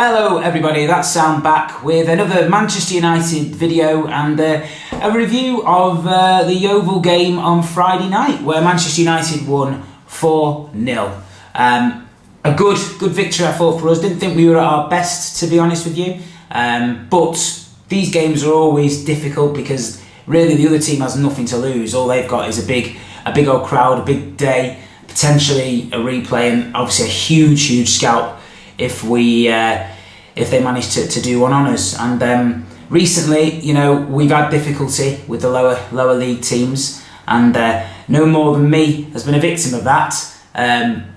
Hello everybody, that's Sam back with another Manchester United video and a review of the Yeovil game on Friday night where Manchester United won 4-0. A good victory I thought for us. Didn't think we were at our best, to be honest with you, but these games are always difficult because really the other team has nothing to lose. All they've got is a big old crowd, a big day, potentially a replay and obviously a huge scalp if they manage to do one on us. And recently, you know, we've had difficulty with the lower league teams, and no more than me has been a victim of that.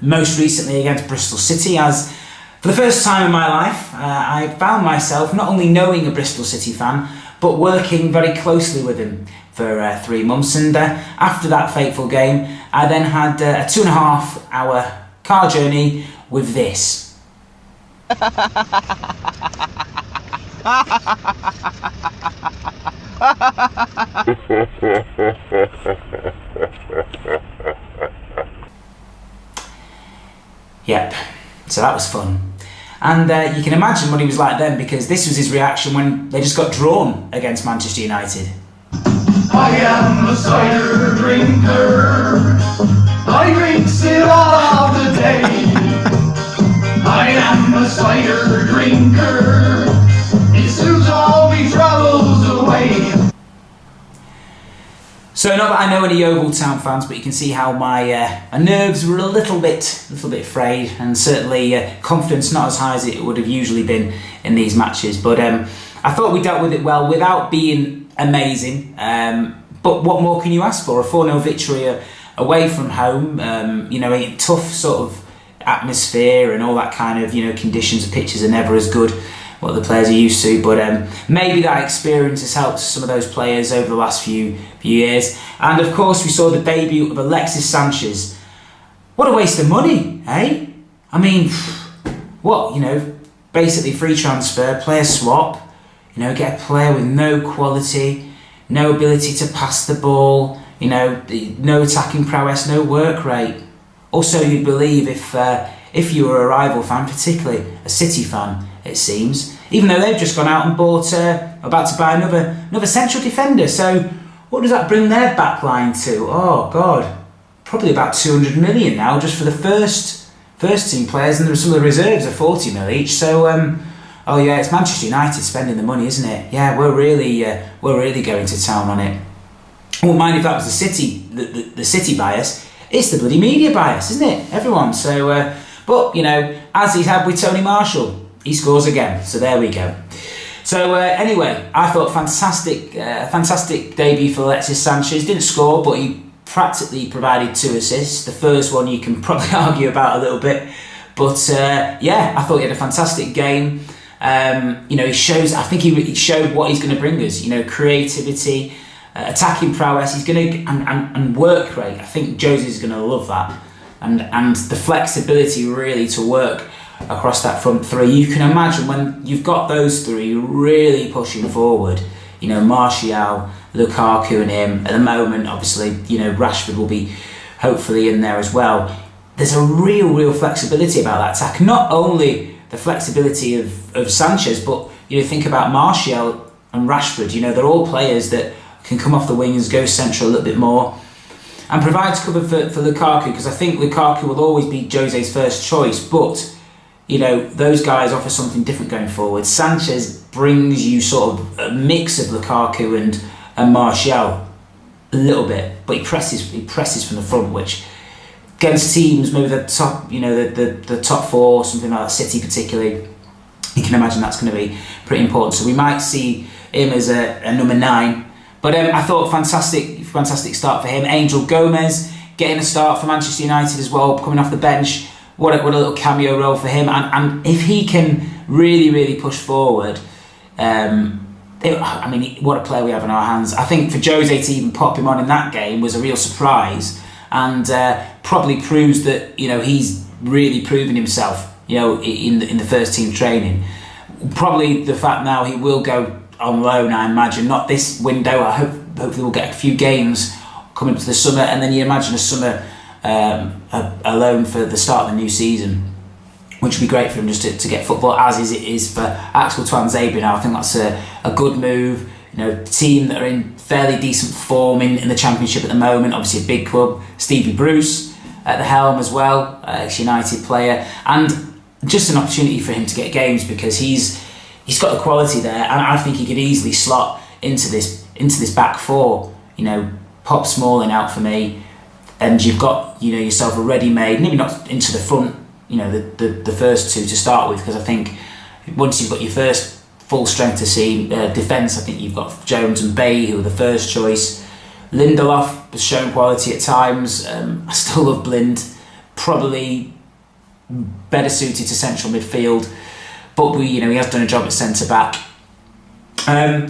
Most recently against Bristol City, as for the first time in my life, I found myself not only knowing a Bristol City fan, but working very closely with him for 3 months. And after that fateful game, I then had a 2.5 hour car journey with this. Yep, so that was fun. And you can imagine what he was like then, because this was his reaction when they just got drawn against Manchester United. I am a cider drinker, I drinks it all of the day. I am a cider drinker, it soothes all me troubles away. So not that I know any Yeovil Town fans, but you can see how my nerves were a little bit frayed, and certainly confidence not as high as it would have usually been in these matches. But I thought we dealt with it well without being amazing. But what more can you ask for? A 4-0 victory away from home. You know, a tough sort of atmosphere and all that kind of, you know, conditions. The pitches are never as good, what the players are used to, but maybe that experience has helped some of those players over the last few years. And of course we saw the debut of Alexis Sanchez. What a waste of money, eh? I mean, what, you know, basically free transfer, player swap, you know, get a player with no quality, no ability to pass the ball, you know, no attacking prowess, no work rate. Also, you'd believe if you were a rival fan, particularly a City fan, it seems, even though they've just gone out and bought, about to buy another central defender. So what does that bring their back line to? Oh God, probably about 200 million now just for the first team players, and some of the reserves are 40 mil each. So oh yeah, it's Manchester United spending the money, isn't it? Yeah, we're really going to town on it. I wouldn't mind if that was the City bias. It's the bloody media bias, isn't it? Everyone. So, but you know, as he's had with Tony Marshall, he scores again. So there we go. So anyway, I thought fantastic debut for Alexis Sanchez. Didn't score, but he practically provided 2 assists. The first one you can probably argue about a little bit, but yeah, I thought he had a fantastic game. You know, I think he showed what he's going to bring us. You know, creativity, attacking prowess. He's going to and work rate. I think Josie's going to love that, and the flexibility really to work across that front three. You can imagine when you've got those three really pushing forward. You know, Martial, Lukaku, and him. At the moment, obviously, you know, Rashford will be hopefully in there as well. There's a real flexibility about that attack. Not only the flexibility of Sanchez, but you know, think about Martial and Rashford. You know, they're all players that can come off the wings, go central a little bit more, and provides cover for Lukaku, because I think Lukaku will always be Jose's first choice, but you know, those guys offer something different going forward. Sanchez brings you sort of a mix of Lukaku and Martial a little bit, but he presses from the front, which against teams maybe the top, you know, the top 4, something like that, City particularly, you can imagine that's going to be pretty important. So we might see him as a number 9. But I thought fantastic start for him. Angel Gomes getting a start for Manchester United as well, coming off the bench. What a little cameo role for him. And if he can really push forward, I mean, what a player we have in our hands. I think for Jose to even pop him on in that game was a real surprise, and probably proves that, you know, he's really proven himself, you know, in the first team training. Probably the fact now he will go on loan, I imagine, not this window. Hopefully we'll get a few games coming to the summer, and then you imagine a summer a loan for the start of the new season. which would be great for him just to get football, as is it is for Axel Tuanzebe now. I think that's a good move. You know, team that are in fairly decent form in the Championship at the moment. Obviously a big club. Stevie Bruce at the helm as well, ex-United player, and just an opportunity for him to get games because he's got the quality there, and I think he could easily slot into this back four. You know, pop Smalling out for me, and you've got, you know, yourself a ready-made, maybe not into the front, you know, the first two to start with, because I think once you've got your first full strength to see defence, I think you've got Jones and Bay, who are the first choice. Lindelof has shown quality at times. I still love Blind, probably better suited to central midfield, but he has done a job at centre back.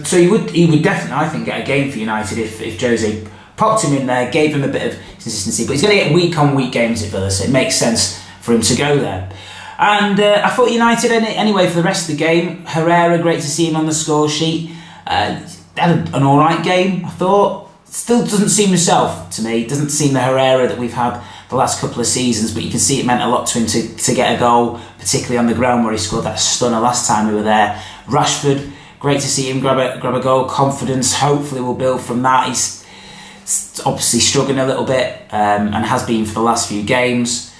So he would definitely, I think, get a game for United if Jose popped him in there, gave him a bit of consistency. But he's going to get week-on-week games at Villa, so it makes sense for him to go there. And I thought United, anyway, for the rest of the game, Herrera, great to see him on the score sheet. Had an alright game, I thought. Still doesn't seem himself to me. Doesn't seem the Herrera that we've had the last couple of seasons, but you can see it meant a lot to him to get a goal, particularly on the ground where he scored that stunner last time we were there. Rashford, great to see him grab a goal. Confidence hopefully will build from that. He's obviously struggling a little bit and has been for the last few games.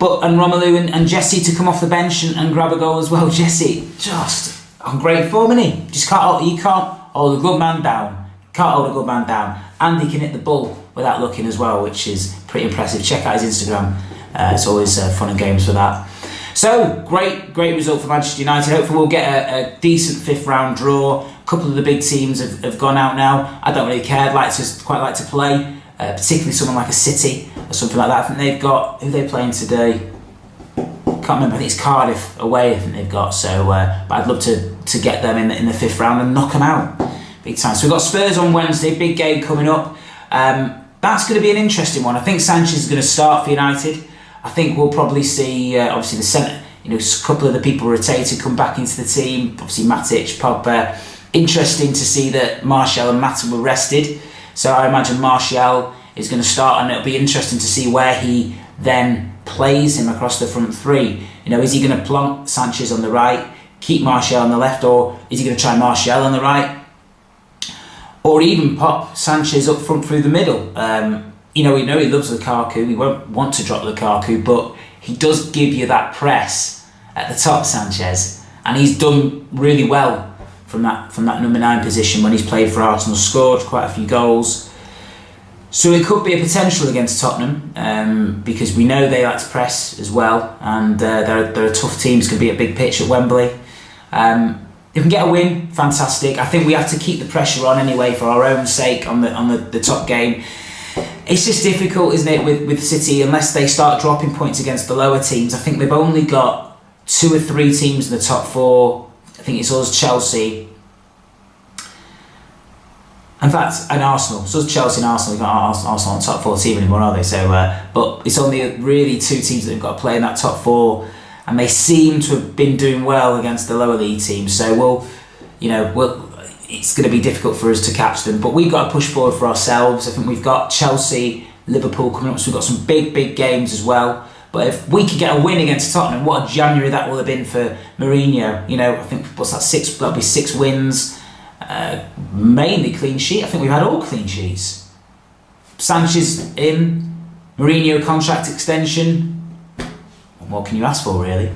And Romelu and Jesse to come off the bench and grab a goal as well. Jesse just on great form, isn't he? Just can't hold a good man down. Can't hold a good man down. And he can hit the ball without looking as well, which is pretty impressive. Check out his Instagram. It's always fun and games for that. So, great result for Manchester United. Hopefully we'll get a decent fifth round draw. A couple of the big teams have gone out now. I don't really care. I'd quite like to play, particularly someone like a City or something like that. I think they've got, who are they playing today? Can't remember. I think it's Cardiff away, I think they've got. So, but I'd love to get them in the fifth round and knock them out big time. So we've got Spurs on Wednesday, big game coming up. That's going to be an interesting one. I think Sanchez is going to start for United. I think we'll probably see, obviously, the centre, a couple of the people rotated come back into the team. Obviously, Matic, Pogba. Interesting to see that Martial and Mata were rested. So I imagine Martial is going to start, and it'll be interesting to see where he then plays him across the front three. Is he going to plonk Sanchez on the right, keep Martial on the left, or is he going to try Martial on the right? Or even pop Sanchez up front through the middle. We know he loves Lukaku. He won't want to drop Lukaku, but he does give you that press at the top, Sanchez, and he's done really well from that number 9 position when he's played for Arsenal. Scored quite a few goals, so it could be a potential against Tottenham because we know they like to press as well, and they're a tough team. It's going to be a big pitch at Wembley. If we can get a win, fantastic. I think we have to keep the pressure on anyway for our own sake on the top game. It's just difficult, isn't it, with City, unless they start dropping points against the lower teams. I think they've only got 2 or 3 teams in the top 4. I think it's us, Chelsea. In fact, and Arsenal. So it's Chelsea and Arsenal. We've got Arsenal on top 4 team anymore, are they? So, but it's only really 2 teams that have got to play in that top 4. And they seem to have been doing well against the lower league teams. So it's going to be difficult for us to catch them. But we've got to push forward for ourselves. I think we've got Chelsea, Liverpool coming up. So we've got some big games as well. But if we could get a win against Tottenham, what a January that will have been for Mourinho. I think, that'll be 6 wins. Mainly clean sheet. I think we've had all clean sheets. Sanchez in. Mourinho contract extension. What can you ask for, really?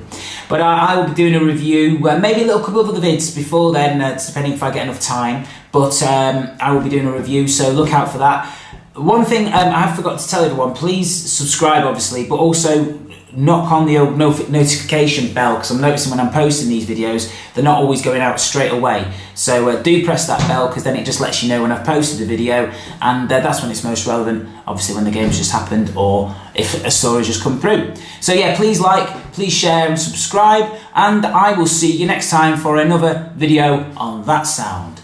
But I will be doing a review, maybe a little couple of other vids before then, depending if I get enough time. But I will be doing a review, so look out for that. One thing I have forgot to tell everyone, please subscribe, obviously, but also knock on the old notification bell, because I'm noticing when I'm posting these videos, they're not always going out straight away. So do press that bell, because then it just lets you know when I've posted a video, and that's when it's most relevant, obviously when the game's just happened or if a story's just come through. So yeah, please like, please share and subscribe, and I will see you next time for another video on That Sound.